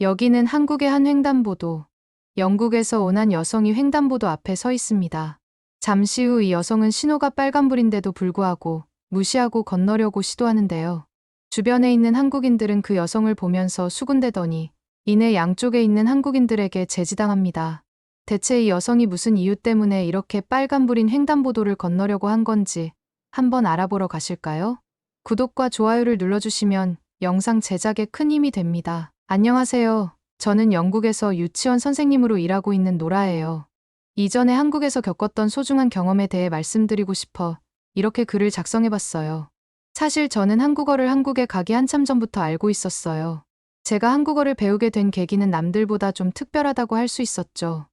여기는 한국의 한 횡단보도. 영국에서 온 한 여성이 횡단보도 앞에 서 있습니다. 잠시 후 이 여성은 신호가 빨간불인데도 불구하고 무시하고 건너려고 시도하는데요. 주변에 있는 한국인들은 그 여성을 보면서 수군대더니 이내 양쪽에 있는 한국인들에게 제지당합니다. 대체 이 여성이 무슨 이유 때문에 이렇게 빨간불인 횡단보도를 건너려고 한 건지 한번 알아보러 가실까요? 구독과 좋아요를 눌러주시면 영상 제작에 큰 힘이 됩니다. 안녕하세요. 저는 영국에서 유치원 선생님으로 일하고 있는 노라예요. 이전에 한국에서 겪었던 소중한 경험에 대해 말씀드리고 싶어 이렇게 글을 작성해봤어요. 사실 저는 한국어를 한국에 가기 한참 전부터 알고 있었어요. 제가 한국어를 배우게 된 계기는 남들보다 좀 특별하다고 할 수 있었죠.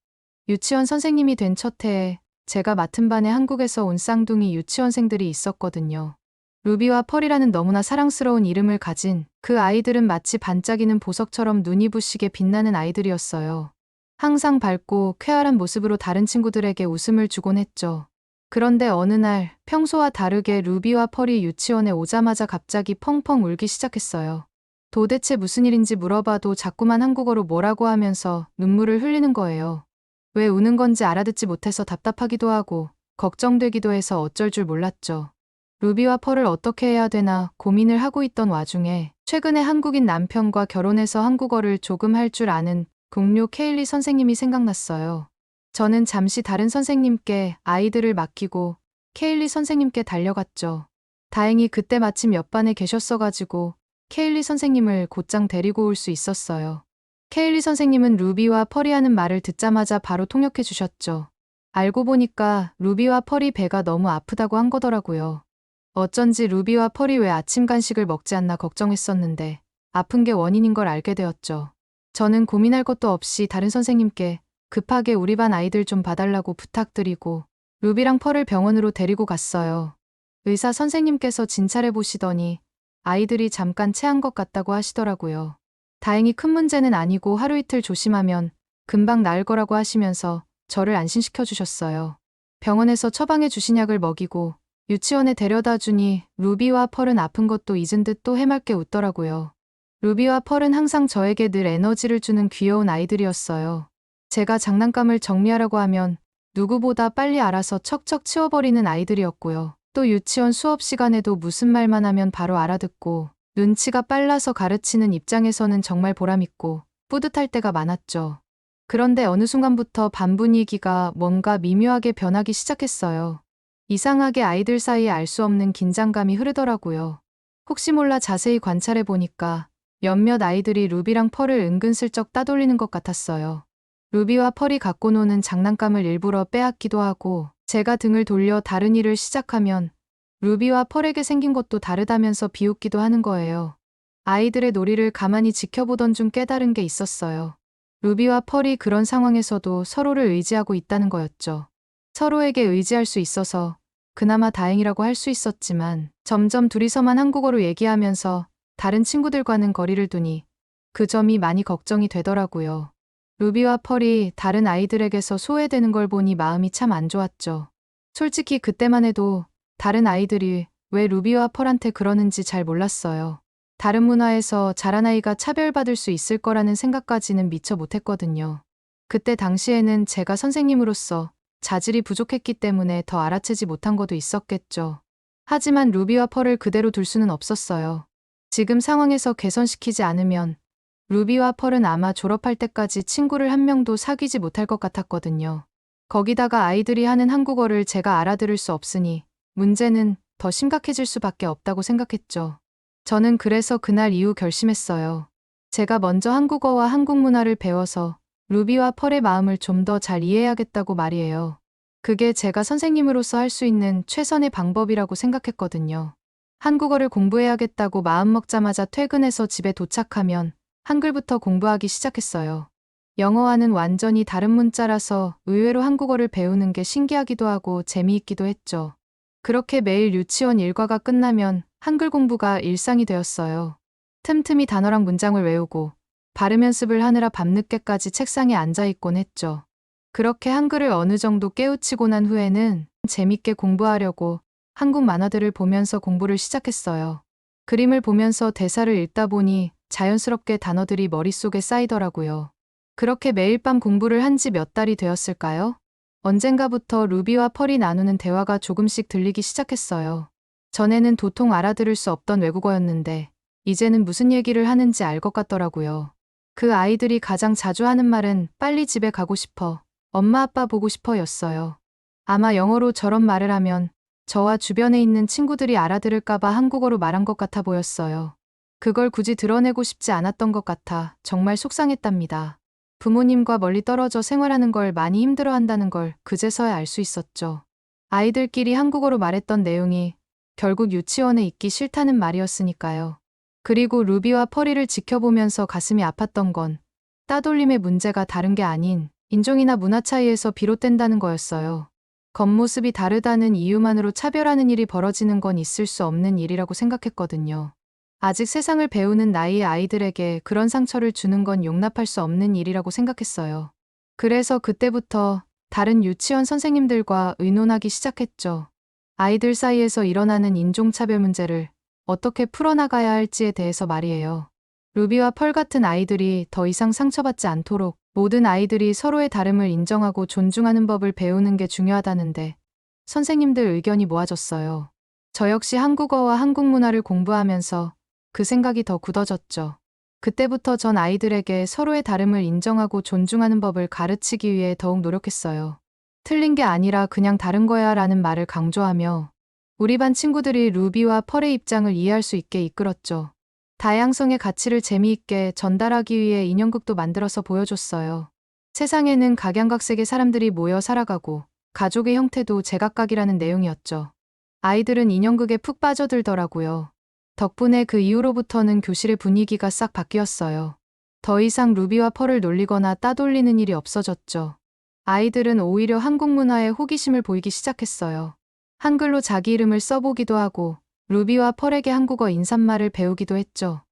유치원 선생님이 된 첫 해에 제가 맡은 반에 한국에서 온 쌍둥이 유치원생들이 있었거든요. 루비와 펄이라는 너무나 사랑스러운 이름을 가진 그 아이들은 마치 반짝이는 보석처럼 눈이 부시게 빛나는 아이들이었어요. 항상 밝고 쾌활한 모습으로 다른 친구들에게 웃음을 주곤 했죠. 그런데 어느 날 평소와 다르게 루비와 펄이 유치원에 오자마자 갑자기 펑펑 울기 시작했어요. 도대체 무슨 일인지 물어봐도 자꾸만 한국어로 뭐라고 하면서 눈물을 흘리는 거예요. 왜 우는 건지 알아듣지 못해서 답답하기도 하고 걱정되기도 해서 어쩔 줄 몰랐죠. 루비와 펄을 어떻게 해야 되나 고민을 하고 있던 와중에 최근에 한국인 남편과 결혼해서 한국어를 조금 할 줄 아는 동료 케일리 선생님이 생각났어요. 저는 잠시 다른 선생님께 아이들을 맡기고 케일리 선생님께 달려갔죠. 다행히 그때 마침 옆반에 계셨어가지고 케일리 선생님을 곧장 데리고 올 수 있었어요. 케일리 선생님은 루비와 펄이 하는 말을 듣자마자 바로 통역해 주셨죠. 알고 보니까 루비와 펄이 배가 너무 아프다고 한 거더라고요. 어쩐지 루비와 펄이 왜 아침 간식을 먹지 않나 걱정했었는데 아픈 게 원인인 걸 알게 되었죠. 저는 고민할 것도 없이 다른 선생님께 급하게 우리 반 아이들 좀 봐달라고 부탁드리고 루비랑 펄을 병원으로 데리고 갔어요. 의사 선생님께서 진찰해 보시더니 아이들이 잠깐 체한 것 같다고 하시더라고요. 다행히 큰 문제는 아니고 하루 이틀 조심하면 금방 나을 거라고 하시면서 저를 안심시켜 주셨어요. 병원에서 처방해 주신 약을 먹이고 유치원에 데려다 주니 루비와 펄은 아픈 것도 잊은 듯 또 해맑게 웃더라고요. 루비와 펄은 항상 저에게 늘 에너지를 주는 귀여운 아이들이었어요. 제가 장난감을 정리하라고 하면 누구보다 빨리 알아서 척척 치워버리는 아이들이었고요. 또 유치원 수업 시간에도 무슨 말만 하면 바로 알아듣고 눈치가 빨라서 가르치는 입장에서는 정말 보람있고 뿌듯할 때가 많았죠. 그런데 어느 순간부터 반 분위기가 뭔가 미묘하게 변하기 시작했어요. 이상하게 아이들 사이에 알 수 없는 긴장감이 흐르더라고요. 혹시 몰라 자세히 관찰해 보니까 몇몇 아이들이 루비랑 펄을 은근슬쩍 따돌리는 것 같았어요. 루비와 펄이 갖고 노는 장난감을 일부러 빼앗기도 하고 제가 등을 돌려 다른 일을 시작하면 루비와 펄에게 생긴 것도 다르다면서 비웃기도 하는 거예요. 아이들의 놀이를 가만히 지켜보던 중 깨달은 게 있었어요. 루비와 펄이 그런 상황에서도 서로를 의지하고 있다는 거였죠. 서로에게 의지할 수 있어서 그나마 다행이라고 할 수 있었지만 점점 둘이서만 한국어로 얘기하면서 다른 친구들과는 거리를 두니 그 점이 많이 걱정이 되더라고요. 루비와 펄이 다른 아이들에게서 소외되는 걸 보니 마음이 참 안 좋았죠. 솔직히 그때만 해도 다른 아이들이 왜 루비와 펄한테 그러는지 잘 몰랐어요. 다른 문화에서 자란 아이가 차별받을 수 있을 거라는 생각까지는 미처 못했거든요. 그때 당시에는 제가 선생님으로서 자질이 부족했기 때문에 더 알아채지 못한 것도 있었겠죠. 하지만 루비와 펄을 그대로 둘 수는 없었어요. 지금 상황에서 개선시키지 않으면 루비와 펄은 아마 졸업할 때까지 친구를 한 명도 사귀지 못할 것 같았거든요. 거기다가 아이들이 하는 한국어를 제가 알아들을 수 없으니 문제는 더 심각해질 수밖에 없다고 생각했죠. 저는 그래서 그날 이후 결심했어요. 제가 먼저 한국어와 한국 문화를 배워서 루비와 펄의 마음을 좀 더 잘 이해해야겠다고 말이에요. 그게 제가 선생님으로서 할 수 있는 최선의 방법이라고 생각했거든요. 한국어를 공부해야겠다고 마음먹자마자 퇴근해서 집에 도착하면 한글부터 공부하기 시작했어요. 영어와는 완전히 다른 문자라서 의외로 한국어를 배우는 게 신기하기도 하고 재미있기도 했죠. 그렇게 매일 유치원 일과가 끝나면 한글 공부가 일상이 되었어요. 틈틈이 단어랑 문장을 외우고 발음 연습을 하느라 밤늦게까지 책상에 앉아있곤 했죠. 그렇게 한글을 어느 정도 깨우치고 난 후에는 재밌게 공부하려고 한국 만화들을 보면서 공부를 시작했어요. 그림을 보면서 대사를 읽다 보니 자연스럽게 단어들이 머릿속에 쌓이더라고요. 그렇게 매일 밤 공부를 한 지 몇 달이 되었을까요? 언젠가부터 루비와 펄이 나누는 대화가 조금씩 들리기 시작했어요. 전에는 도통 알아들을 수 없던 외국어였는데 이제는 무슨 얘기를 하는지 알 것 같더라고요. 그 아이들이 가장 자주 하는 말은 빨리 집에 가고 싶어, 엄마 아빠 보고 싶어 였어요. 아마 영어로 저런 말을 하면 저와 주변에 있는 친구들이 알아들을까봐 한국어로 말한 것 같아 보였어요. 그걸 굳이 드러내고 싶지 않았던 것 같아 정말 속상했답니다. 부모님과 멀리 떨어져 생활하는 걸 많이 힘들어한다는 걸 그제서야 알 수 있었죠. 아이들끼리 한국어로 말했던 내용이 결국 유치원에 있기 싫다는 말이었으니까요. 그리고 루비와 펄이를 지켜보면서 가슴이 아팠던 건 따돌림의 문제가 다른 게 아닌 인종이나 문화 차이에서 비롯된다는 거였어요. 겉모습이 다르다는 이유만으로 차별하는 일이 벌어지는 건 있을 수 없는 일이라고 생각했거든요. 아직 세상을 배우는 나이의 아이들에게 그런 상처를 주는 건 용납할 수 없는 일이라고 생각했어요. 그래서 그때부터 다른 유치원 선생님들과 의논하기 시작했죠. 아이들 사이에서 일어나는 인종차별 문제를 어떻게 풀어나가야 할지에 대해서 말이에요. 루비와 펄 같은 아이들이 더 이상 상처받지 않도록 모든 아이들이 서로의 다름을 인정하고 존중하는 법을 배우는 게 중요하다는데 선생님들 의견이 모아졌어요. 저 역시 한국어와 한국 문화를 공부하면서 그 생각이 더 굳어졌죠. 그때부터 전 아이들에게 서로의 다름을 인정하고 존중하는 법을 가르치기 위해 더욱 노력했어요. 틀린 게 아니라 그냥 다른 거야 라는 말을 강조하며 우리 반 친구들이 루비와 펄의 입장을 이해할 수 있게 이끌었죠. 다양성의 가치를 재미있게 전달하기 위해 인형극도 만들어서 보여줬어요. 세상에는 각양각색의 사람들이 모여 살아가고 가족의 형태도 제각각이라는 내용이었죠. 아이들은 인형극에 푹 빠져들더라고요. 덕분에 그 이후로부터는 교실의 분위기가 싹 바뀌었어요. 더 이상 루비와 펄을 놀리거나 따돌리는 일이 없어졌죠. 아이들은 오히려 한국 문화에 호기심을 보이기 시작했어요. 한글로 자기 이름을 써보기도 하고 루비와 펄에게 한국어 인사말을 배우기도 했죠.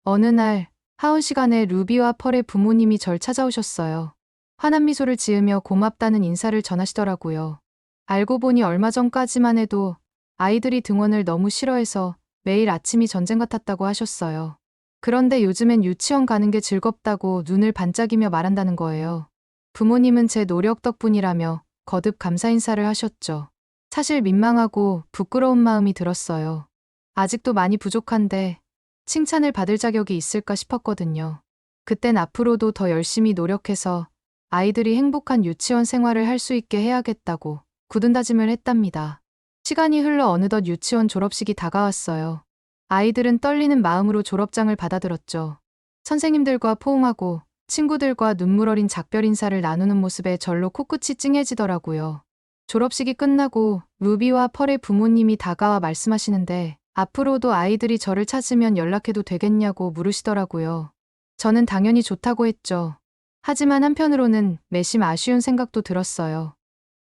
어느 날 하원 시간에 루비와 펄의 부모님이 절 찾아오셨어요. 환한 미소를 지으며 고맙다는 인사를 전하시더라고요. 알고 보니 얼마 전까지만 해도 아이들이 등원을 너무 싫어해서 매일 아침이 전쟁 같았다고 하셨어요. 그런데 요즘엔 유치원 가는 게 즐겁다고 눈을 반짝이며 말한다는 거예요. 부모님은 제 노력 덕분이라며 거듭 감사 인사를 하셨죠. 사실 민망하고 부끄러운 마음이 들었어요. 아직도 많이 부족한데 칭찬을 받을 자격이 있을까 싶었거든요. 그땐 앞으로도 더 열심히 노력해서 아이들이 행복한 유치원 생활을 할 수 있게 해야겠다고 굳은 다짐을 했답니다. 시간이 흘러 어느덧 유치원 졸업식이 다가왔어요. 아이들은 떨리는 마음으로 졸업장을 받아들었죠. 선생님들과 포옹하고 친구들과 눈물 어린 작별 인사를 나누는 모습에 절로 코끝이 찡해지더라고요. 졸업식이 끝나고 루비와 펄의 부모님이 다가와 말씀하시는데 앞으로도 아이들이 저를 찾으면 연락해도 되겠냐고 물으시더라고요. 저는 당연히 좋다고 했죠. 하지만 한편으로는 매심 아쉬운 생각도 들었어요.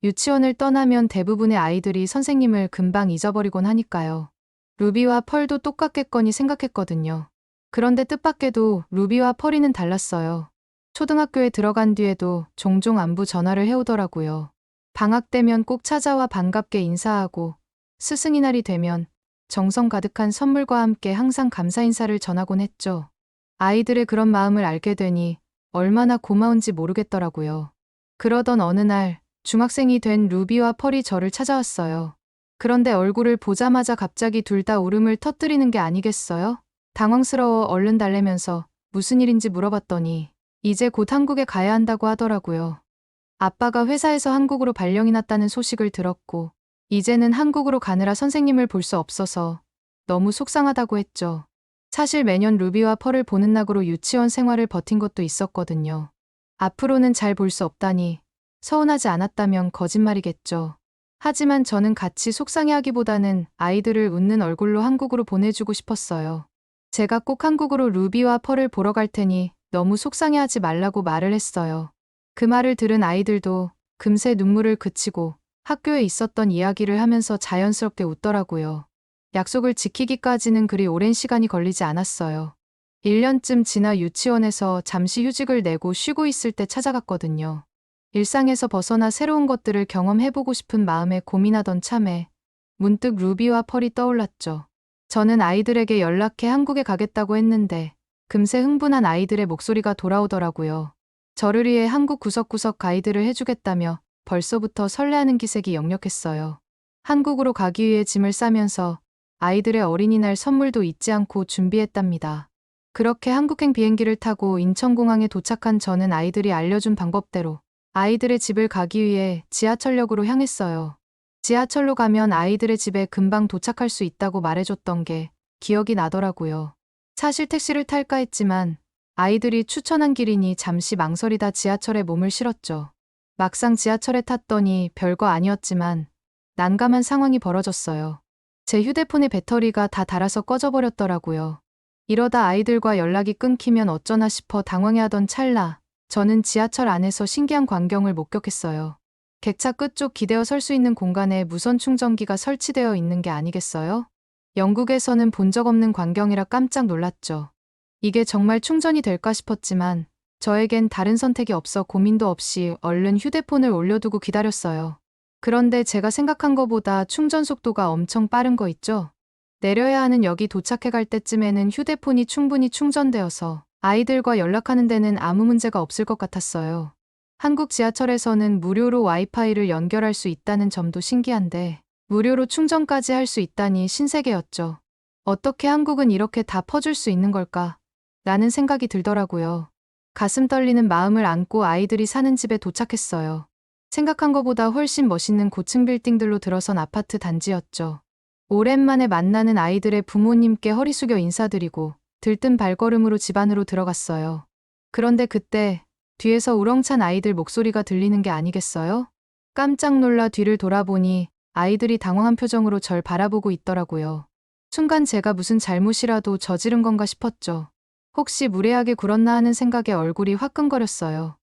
유치원을 떠나면 대부분의 아이들이 선생님을 금방 잊어버리곤 하니까요. 루비와 펄도 똑같겠거니 생각했거든요. 그런데 뜻밖에도 루비와 펄이는 달랐어요. 초등학교에 들어간 뒤에도 종종 안부 전화를 해오더라고요. 방학 때면 꼭 찾아와 반갑게 인사하고 스승의 날이 되면 정성 가득한 선물과 함께 항상 감사 인사를 전하곤 했죠. 아이들의 그런 마음을 알게 되니 얼마나 고마운지 모르겠더라고요. 그러던 어느 날 중학생이 된 루비와 펄이 저를 찾아왔어요. 그런데 얼굴을 보자마자 갑자기 둘 다 울음을 터뜨리는 게 아니겠어요? 당황스러워 얼른 달래면서 무슨 일인지 물어봤더니 이제 곧 한국에 가야 한다고 하더라고요. 아빠가 회사에서 한국으로 발령이 났다는 소식을 들었고 이제는 한국으로 가느라 선생님을 볼 수 없어서 너무 속상하다고 했죠. 사실 매년 루비와 펄을 보는 낙으로 유치원 생활을 버틴 것도 있었거든요. 앞으로는 잘 볼 수 없다니 서운하지 않았다면 거짓말이겠죠. 하지만 저는 같이 속상해하기보다는 아이들을 웃는 얼굴로 한국으로 보내주고 싶었어요. 제가 꼭 한국으로 루비와 펄을 보러 갈 테니 너무 속상해하지 말라고 말을 했어요. 그 말을 들은 아이들도 금세 눈물을 그치고 학교에 있었던 이야기를 하면서 자연스럽게 웃더라고요. 약속을 지키기까지는 그리 오랜 시간이 걸리지 않았어요. 1년쯤 지나 유치원에서 잠시 휴직을 내고 쉬고 있을 때 찾아갔거든요. 일상에서 벗어나 새로운 것들을 경험해보고 싶은 마음에 고민하던 참에 문득 루비와 펄이 떠올랐죠. 저는 아이들에게 연락해 한국에 가겠다고 했는데 금세 흥분한 아이들의 목소리가 돌아오더라고요. 저를 위해 한국 구석구석 가이드를 해주겠다며 벌써부터 설레하는 기색이 역력했어요. 한국으로 가기 위해 짐을 싸면서 아이들의 어린이날 선물도 잊지 않고 준비했답니다. 그렇게 한국행 비행기를 타고 인천공항에 도착한 저는 아이들이 알려준 방법대로 아이들의 집을 가기 위해 지하철역으로 향했어요. 지하철로 가면 아이들의 집에 금방 도착할 수 있다고 말해줬던 게 기억이 나더라고요. 사실 택시를 탈까 했지만 아이들이 추천한 길이니 잠시 망설이다 지하철에 몸을 실었죠. 막상 지하철에 탔더니 별거 아니었지만 난감한 상황이 벌어졌어요. 제 휴대폰의 배터리가 다 닳아서 꺼져버렸더라고요. 이러다 아이들과 연락이 끊기면 어쩌나 싶어 당황해하던 찰나 저는 지하철 안에서 신기한 광경을 목격했어요. 객차 끝쪽 기대어 설 수 있는 공간에 무선 충전기가 설치되어 있는 게 아니겠어요? 영국에서는 본 적 없는 광경이라 깜짝 놀랐죠. 이게 정말 충전이 될까 싶었지만 저에겐 다른 선택이 없어 고민도 없이 얼른 휴대폰을 올려두고 기다렸어요. 그런데 제가 생각한 것보다 충전 속도가 엄청 빠른 거 있죠? 내려야 하는 역이 도착해갈 때쯤에는 휴대폰이 충분히 충전되어서 아이들과 연락하는 데는 아무 문제가 없을 것 같았어요. 한국 지하철에서는 무료로 와이파이를 연결할 수 있다는 점도 신기한데 무료로 충전까지 할 수 있다니 신세계였죠. 어떻게 한국은 이렇게 다 퍼줄 수 있는 걸까? 라는 생각이 들더라고요. 가슴 떨리는 마음을 안고 아이들이 사는 집에 도착했어요. 생각한 것보다 훨씬 멋있는 고층 빌딩들로 들어선 아파트 단지였죠. 오랜만에 만나는 아이들의 부모님께 허리 숙여 인사드리고 들뜬 발걸음으로 집 안으로 들어갔어요. 그런데 그때 뒤에서 우렁찬 아이들 목소리가 들리는 게 아니겠어요? 깜짝 놀라 뒤를 돌아보니 아이들이 당황한 표정으로 절 바라보고 있더라고요. 순간 제가 무슨 잘못이라도 저지른 건가 싶었죠. 혹시 무례하게 굴었나 하는 생각에 얼굴이 화끈거렸어요.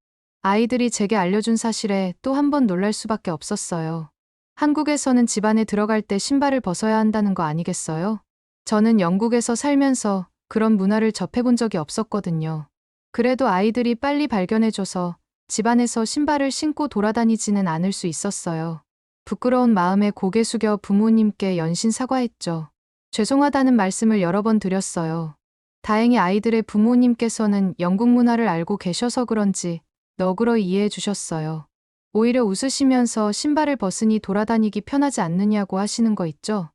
아이들이 제게 알려준 사실에 또 한 번 놀랄 수밖에 없었어요. 한국에서는 집 안에 들어갈 때 신발을 벗어야 한다는 거 아니겠어요? 저는 영국에서 살면서 그런 문화를 접해본 적이 없었거든요. 그래도 아이들이 빨리 발견해줘서 집 안에서 신발을 신고 돌아다니지는 않을 수 있었어요. 부끄러운 마음에 고개 숙여 부모님께 연신 사과했죠. 죄송하다는 말씀을 여러 번 드렸어요. 다행히 아이들의 부모님께서는 영국 문화를 알고 계셔서 그런지 너그러이 이해해 주셨어요. 오히려 웃으시면서 신발을 벗으니 돌아다니기 편하지 않느냐고 하시는 거 있죠?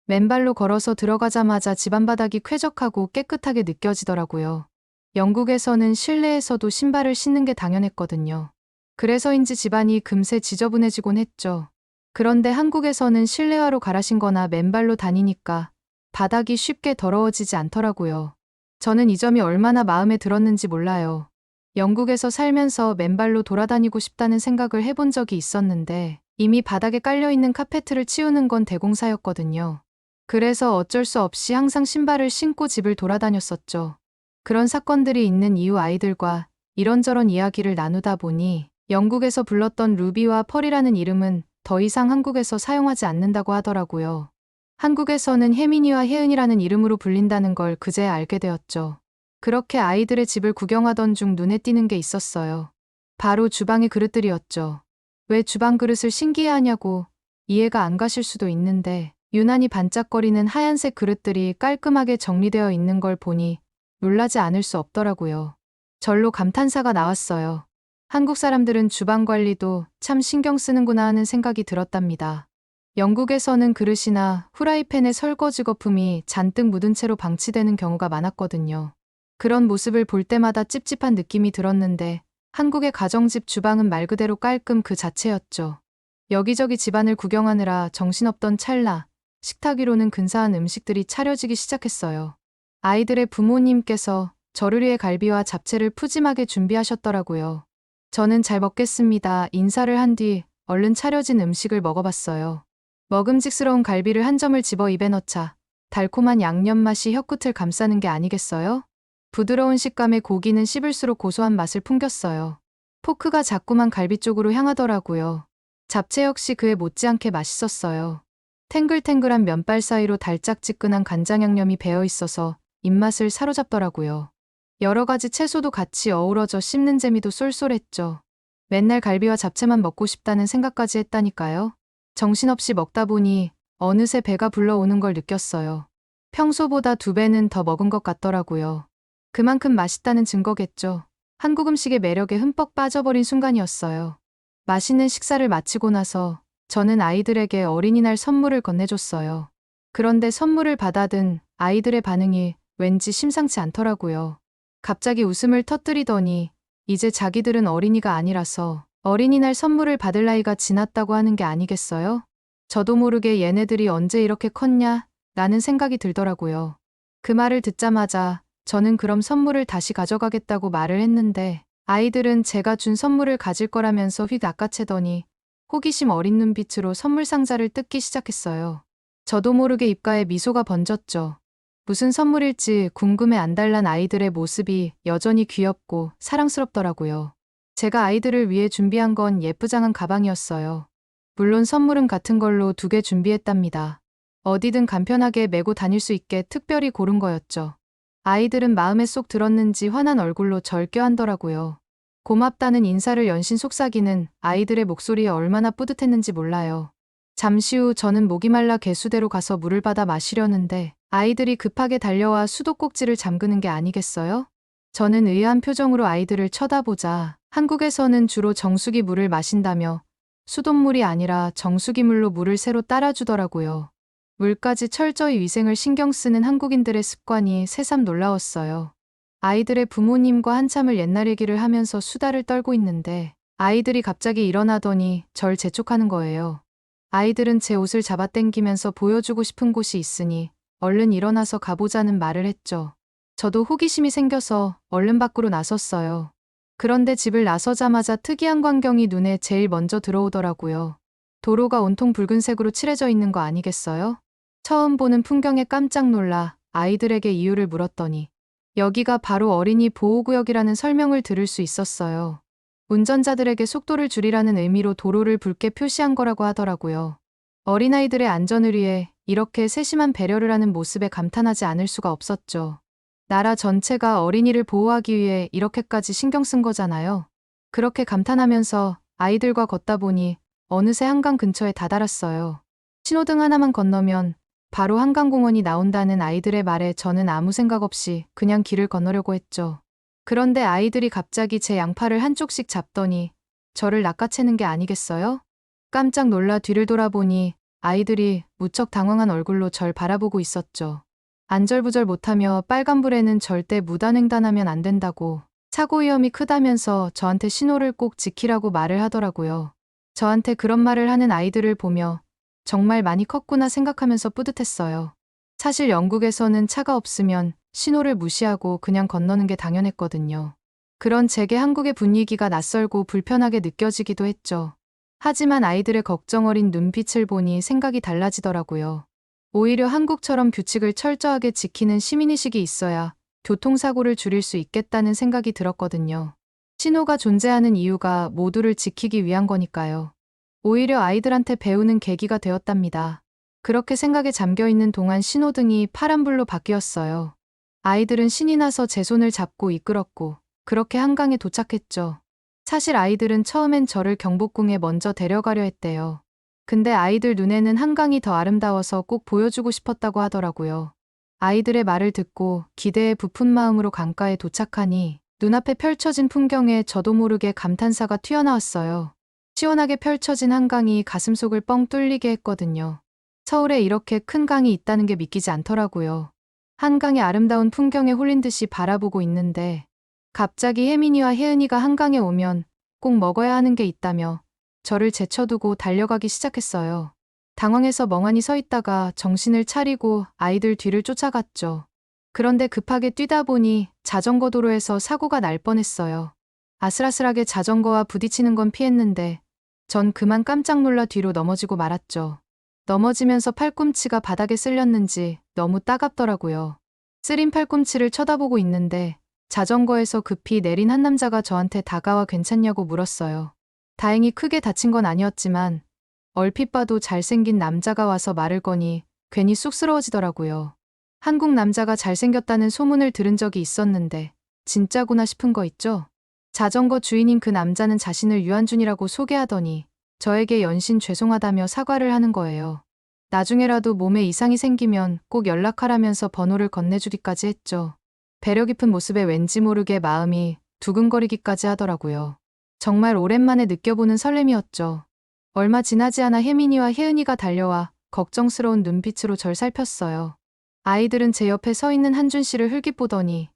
맨발로 걸어서 들어가자마자 집안 바닥이 쾌적하고 깨끗하게 느껴지더라고요. 영국에서는 실내에서도 신발을 신는 게 당연했거든요. 그래서인지 집안이 금세 지저분해지곤 했죠. 그런데 한국에서는 실내화로 갈아 신거나 맨발로 다니니까 바닥이 쉽게 더러워지지 않더라고요. 저는 이 점이 얼마나 마음에 들었는지 몰라요. 영국에서 살면서 맨발로 돌아다니고 싶다는 생각을 해본 적이 있었는데 이미 바닥에 깔려있는 카페트를 치우는 건 대공사였거든요. 그래서 어쩔 수 없이 항상 신발을 신고 집을 돌아다녔었죠. 그런 사건들이 있는 이후 아이들과 이런저런 이야기를 나누다 보니 영국에서 불렀던 루비와 펄이라는 이름은 더 이상 한국에서 사용하지 않는다고 하더라고요. 한국에서는 혜민이와 혜은이라는 이름으로 불린다는 걸 그제야 알게 되었죠. 그렇게 아이들의 집을 구경하던 중 눈에 띄는 게 있었어요. 바로 주방의 그릇들이었죠. 왜 주방 그릇을 신기해하냐고 이해가 안 가실 수도 있는데 유난히 반짝거리는 하얀색 그릇들이 깔끔하게 정리되어 있는 걸 보니 놀라지 않을 수 없더라고요. 절로 감탄사가 나왔어요. 한국 사람들은 주방 관리도 참 신경 쓰는구나 하는 생각이 들었답니다. 영국에서는 그릇이나 후라이팬에 설거지 거품이 잔뜩 묻은 채로 방치되는 경우가 많았거든요. 그런 모습을 볼 때마다 찝찝한 느낌이 들었는데 한국의 가정집 주방은 말 그대로 깔끔 그 자체였죠. 여기저기 집안을 구경하느라 정신없던 찰나 식탁 위로는 근사한 음식들이 차려지기 시작했어요. 아이들의 부모님께서 저를 위해 갈비와 잡채를 푸짐하게 준비하셨더라고요. 저는 잘 먹겠습니다. 인사를 한 뒤 얼른 차려진 음식을 먹어봤어요. 먹음직스러운 갈비를 한 점을 집어 입에 넣자 달콤한 양념 맛이 혀끝을 감싸는 게 아니겠어요? 부드러운 식감의 고기는 씹을수록 고소한 맛을 풍겼어요. 포크가 자꾸만 갈비 쪽으로 향하더라고요. 잡채 역시 그에 못지않게 맛있었어요. 탱글탱글한 면발 사이로 달짝지근한 간장 양념이 배어 있어서 입맛을 사로잡더라고요. 여러 가지 채소도 같이 어우러져 씹는 재미도 쏠쏠했죠. 맨날 갈비와 잡채만 먹고 싶다는 생각까지 했다니까요. 정신없이 먹다 보니 어느새 배가 불러오는 걸 느꼈어요. 평소보다 2배는 더 먹은 것 같더라고요. 그만큼 맛있다는 증거겠죠. 한국 음식의 매력에 흠뻑 빠져버린 순간이었어요. 맛있는 식사를 마치고 나서 저는 아이들에게 어린이날 선물을 건네줬어요. 그런데 선물을 받아든 아이들의 반응이 왠지 심상치 않더라고요. 갑자기 웃음을 터뜨리더니 이제 자기들은 어린이가 아니라서 어린이날 선물을 받을 나이가 지났다고 하는 게 아니겠어요? 저도 모르게 얘네들이 언제 이렇게 컸냐? 라는 생각이 들더라고요. 그 말을 듣자마자 저는 그럼 선물을 다시 가져가겠다고 말을 했는데 아이들은 제가 준 선물을 가질 거라면서 휙 낚아채더니 호기심 어린 눈빛으로 선물 상자를 뜯기 시작했어요. 저도 모르게 입가에 미소가 번졌죠. 무슨 선물일지 궁금해 안달난 아이들의 모습이 여전히 귀엽고 사랑스럽더라고요. 제가 아이들을 위해 준비한 건 예쁘장한 가방이었어요. 물론 선물은 같은 걸로 2개 준비했답니다. 어디든 간편하게 메고 다닐 수 있게 특별히 고른 거였죠. 아이들은 마음에 쏙 들었는지 환한 얼굴로 절 껴안더라고요. 고맙다는 인사를 연신 속삭이는 아이들의 목소리에 얼마나 뿌듯했는지 몰라요. 잠시 후 저는 목이 말라 개수대로 가서 물을 받아 마시려는데 아이들이 급하게 달려와 수도꼭지를 잠그는 게 아니겠어요? 저는 의아한 표정으로 아이들을 쳐다보자 한국에서는 주로 정수기 물을 마신다며 수돗물이 아니라 정수기 물로 물을 새로 따라주더라고요. 물까지 철저히 위생을 신경 쓰는 한국인들의 습관이 새삼 놀라웠어요. 아이들의 부모님과 한참을 옛날 얘기를 하면서 수다를 떨고 있는데 아이들이 갑자기 일어나더니 절 재촉하는 거예요. 아이들은 제 옷을 잡아당기면서 보여주고 싶은 곳이 있으니 얼른 일어나서 가보자는 말을 했죠. 저도 호기심이 생겨서 얼른 밖으로 나섰어요. 그런데 집을 나서자마자 특이한 광경이 눈에 제일 먼저 들어오더라고요. 도로가 온통 붉은색으로 칠해져 있는 거 아니겠어요? 처음 보는 풍경에 깜짝 놀라 아이들에게 이유를 물었더니 여기가 바로 어린이 보호구역이라는 설명을 들을 수 있었어요. 운전자들에게 속도를 줄이라는 의미로 도로를 붉게 표시한 거라고 하더라고요. 어린아이들의 안전을 위해 이렇게 세심한 배려를 하는 모습에 감탄하지 않을 수가 없었죠. 나라 전체가 어린이를 보호하기 위해 이렇게까지 신경 쓴 거잖아요. 그렇게 감탄하면서 아이들과 걷다 보니 어느새 한강 근처에 다다랐어요. 신호등 하나만 건너면 바로 한강공원이 나온다는 아이들의 말에 저는 아무 생각 없이 그냥 길을 건너려고 했죠. 그런데 아이들이 갑자기 제 양팔을 한쪽씩 잡더니 저를 낚아채는 게 아니겠어요? 깜짝 놀라 뒤를 돌아보니 아이들이 무척 당황한 얼굴로 절 바라보고 있었죠. 안절부절 못하며 빨간불에는 절대 무단횡단하면 안 된다고 사고 위험이 크다면서 저한테 신호를 꼭 지키라고 말을 하더라고요. 저한테 그런 말을 하는 아이들을 보며 정말 많이 컸구나 생각하면서 뿌듯했어요. 사실 영국에서는 차가 없으면 신호를 무시하고 그냥 건너는 게 당연했거든요. 그런 제게 한국의 분위기가 낯설고 불편하게 느껴지기도 했죠. 하지만 아이들의 걱정 어린 눈빛을 보니 생각이 달라지더라고요. 오히려 한국처럼 규칙을 철저하게 지키는 시민의식이 있어야 교통사고를 줄일 수 있겠다는 생각이 들었거든요. 신호가 존재하는 이유가 모두를 지키기 위한 거니까요. 오히려 아이들한테 배우는 계기가 되었답니다. 그렇게 생각에 잠겨있는 동안 신호등이 파란불로 바뀌었어요. 아이들은 신이 나서 제 손을 잡고 이끌었고 그렇게 한강에 도착했죠. 사실 아이들은 처음엔 저를 경복궁에 먼저 데려가려 했대요. 근데 아이들 눈에는 한강이 더 아름다워서 꼭 보여주고 싶었다고 하더라고요. 아이들의 말을 듣고 기대에 부푼 마음으로 강가에 도착하니 눈앞에 펼쳐진 풍경에 저도 모르게 감탄사가 튀어나왔어요. 시원하게 펼쳐진 한강이 가슴속을 뻥 뚫리게 했거든요. 서울에 이렇게 큰 강이 있다는 게 믿기지 않더라고요. 한강의 아름다운 풍경에 홀린 듯이 바라보고 있는데 갑자기 혜민이와 혜은이가 한강에 오면 꼭 먹어야 하는 게 있다며 저를 제쳐두고 달려가기 시작했어요. 당황해서 멍하니 서 있다가 정신을 차리고 아이들 뒤를 쫓아갔죠. 그런데 급하게 뛰다 보니 자전거 도로에서 사고가 날 뻔했어요. 아슬아슬하게 자전거와 부딪히는 건 피했는데 전 그만 깜짝 놀라 뒤로 넘어지고 말았죠. 넘어지면서 팔꿈치가 바닥에 쓸렸는지 너무 따갑더라고요. 쓰린 팔꿈치를 쳐다보고 있는데 자전거에서 급히 내린 한 남자가 저한테 다가와 괜찮냐고 물었어요. 다행히 크게 다친 건 아니었지만 얼핏 봐도 잘생긴 남자가 와서 말을 거니 괜히 쑥스러워지더라고요. 한국 남자가 잘생겼다는 소문을 들은 적이 있었는데 진짜구나 싶은 거 있죠? 자전거 주인인 그 남자는 자신을 유한준이라고 소개하더니 저에게 연신 죄송하다며 사과를 하는 거예요. 나중에라도 몸에 이상이 생기면 꼭 연락하라면서 번호를 건네주기까지 했죠. 배려 깊은 모습에 왠지 모르게 마음이 두근거리기까지 하더라고요. 정말 오랜만에 느껴보는 설렘이었죠. 얼마 지나지 않아 혜민이와 혜은이가 달려와 걱정스러운 눈빛으로 절 살폈어요. 아이들은 제 옆에 서 있는 한준 씨를 흘낏 보더니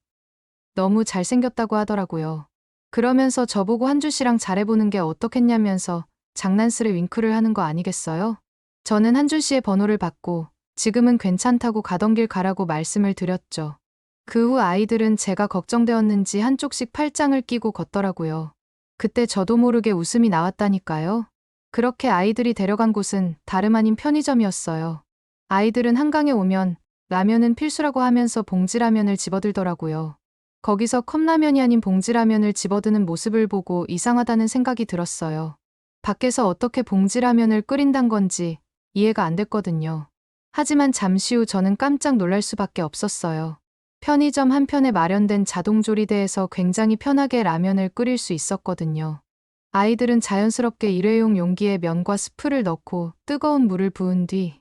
너무 잘생겼다고 하더라고요. 그러면서 저보고 한준 씨랑 잘해보는 게 어떻겠냐면서 장난스레 윙크를 하는 거 아니겠어요? 저는 한준 씨의 번호를 받고 지금은 괜찮다고 가던 길 가라고 말씀을 드렸죠. 그 후 아이들은 제가 걱정되었는지 한쪽씩 팔짱을 끼고 걷더라고요. 그때 저도 모르게 웃음이 나왔다니까요. 그렇게 아이들이 데려간 곳은 다름 아닌 편의점이었어요. 아이들은 한강에 오면 라면은 필수라고 하면서 봉지라면을 집어들더라고요. 거기서 컵라면이 아닌 봉지라면을 집어드는 모습을 보고 이상하다는 생각이 들었어요. 밖에서 어떻게 봉지라면을 끓인단 건지 이해가 안 됐거든요. 하지만 잠시 후 저는 깜짝 놀랄 수밖에 없었어요. 편의점 한편에 마련된 자동조리대에서 굉장히 편하게 라면을 끓일 수 있었거든요. 아이들은 자연스럽게 일회용 용기에 면과 스프를 넣고 뜨거운 물을 부은 뒤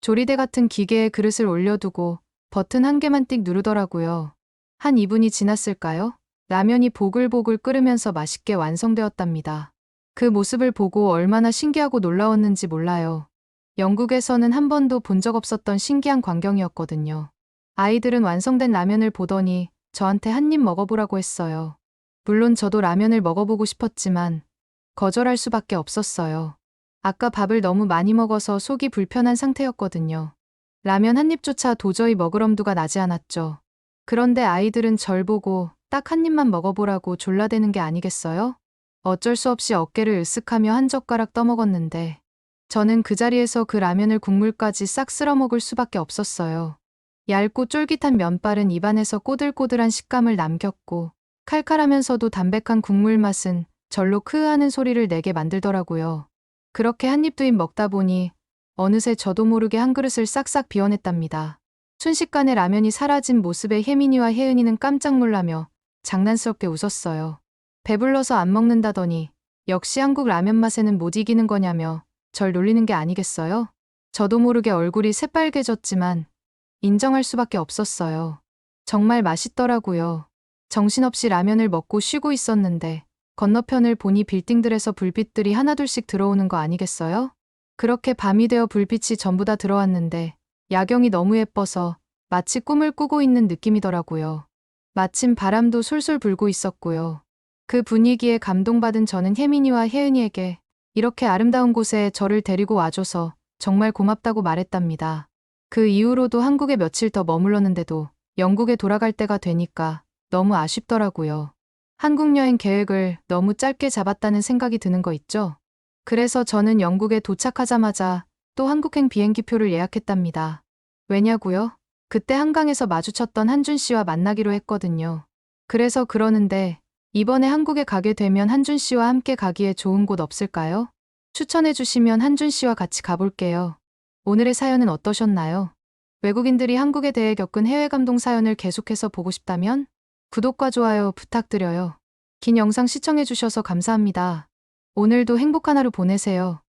조리대 같은 기계에 그릇을 올려두고 버튼 한 개만 띡 누르더라고요. 한 2분이 지났을까요? 라면이 보글보글 끓으면서 맛있게 완성되었답니다. 그 모습을 보고 얼마나 신기하고 놀라웠는지 몰라요. 영국에서는 한 번도 본 적 없었던 신기한 광경이었거든요. 아이들은 완성된 라면을 보더니 저한테 한 입 먹어보라고 했어요. 물론 저도 라면을 먹어보고 싶었지만 거절할 수밖에 없었어요. 아까 밥을 너무 많이 먹어서 속이 불편한 상태였거든요. 라면 한 입조차 도저히 먹을 엄두가 나지 않았죠. 그런데 아이들은 절 보고 딱 한 입만 먹어보라고 졸라대는 게 아니겠어요? 어쩔 수 없이 어깨를 으쓱하며 한 젓가락 떠먹었는데 저는 그 자리에서 그 라면을 국물까지 싹 쓸어 먹을 수밖에 없었어요. 얇고 쫄깃한 면발은 입안에서 꼬들꼬들한 식감을 남겼고 칼칼하면서도 담백한 국물 맛은 절로 크으 하는 소리를 내게 만들더라고요. 그렇게 한 입 두 입 먹다 보니 어느새 저도 모르게 한 그릇을 싹싹 비워냈답니다. 순식간에 라면이 사라진 모습에 혜민이와 혜은이는 깜짝 놀라며 장난스럽게 웃었어요. 배불러서 안 먹는다더니 역시 한국 라면 맛에는 못 이기는 거냐며 절 놀리는 게 아니겠어요? 저도 모르게 얼굴이 새빨개졌지만 인정할 수밖에 없었어요. 정말 맛있더라고요. 정신없이 라면을 먹고 쉬고 있었는데 건너편을 보니 빌딩들에서 불빛들이 하나둘씩 들어오는 거 아니겠어요? 그렇게 밤이 되어 불빛이 전부 다 들어왔는데 야경이 너무 예뻐서 마치 꿈을 꾸고 있는 느낌이더라고요. 마침 바람도 솔솔 불고 있었고요. 그 분위기에 감동받은 저는 혜민이와 혜은이에게 이렇게 아름다운 곳에 저를 데리고 와줘서 정말 고맙다고 말했답니다. 그 이후로도 한국에 며칠 더 머물렀는데도 영국에 돌아갈 때가 되니까 너무 아쉽더라고요. 한국 여행 계획을 너무 짧게 잡았다는 생각이 드는 거 있죠? 그래서 저는 영국에 도착하자마자 또 한국행 비행기표를 예약했답니다. 왜냐고요? 그때 한강에서 마주쳤던 한준 씨와 만나기로 했거든요. 그래서 그러는데 이번에 한국에 가게 되면 한준 씨와 함께 가기에 좋은 곳 없을까요? 추천해 주시면 한준 씨와 같이 가볼게요. 오늘의 사연은 어떠셨나요? 외국인들이 한국에 대해 겪은 해외 감동 사연을 계속해서 보고 싶다면 구독과 좋아요 부탁드려요. 긴 영상 시청해 주셔서 감사합니다. 오늘도 행복한 하루 보내세요.